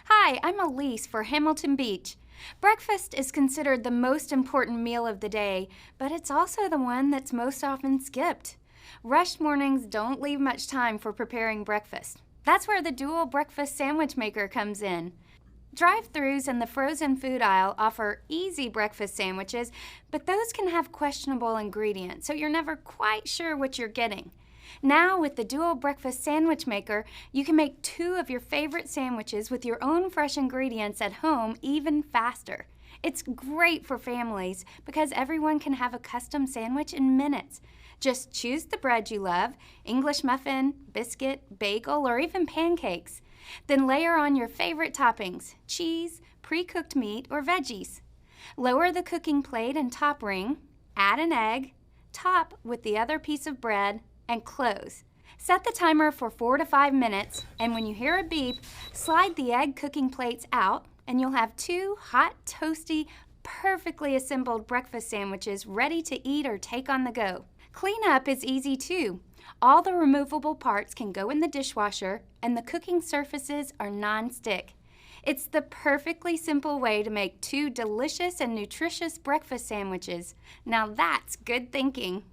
Hi, I'm Elise for Hamilton Beach. Breakfast is considered the most important meal of the day, but it's also the one that's most often skipped. Rushed mornings don't leave much time for preparing breakfast. That's where the dual breakfast sandwich maker comes in. Drive-thrus in the frozen food aisle offer easy breakfast sandwiches, but those can have questionable ingredients, so you're never quite sure what you're getting. Now, with the dual breakfast sandwich maker, you can make 2 of your favorite sandwiches with your own fresh ingredients at home even faster. It's great for families because everyone can have a custom sandwich in minutes. Just choose the bread you love, English muffin, biscuit, bagel, or even pancakes. Then layer on your favorite toppings, cheese, pre-cooked meat, or veggies. Lower the cooking plate and top ring, add an egg, top with the other piece of bread, and close. Set the timer for 4 to 5 minutes, and when you hear a beep, slide the egg cooking plates out, and you'll have 2 hot, toasty, perfectly assembled breakfast sandwiches ready to eat or take on the go. Cleanup is easy too. All the removable parts can go in the dishwasher, and the cooking surfaces are non-stick. It's the perfectly simple way to make 2 delicious and nutritious breakfast sandwiches. Now that's good thinking.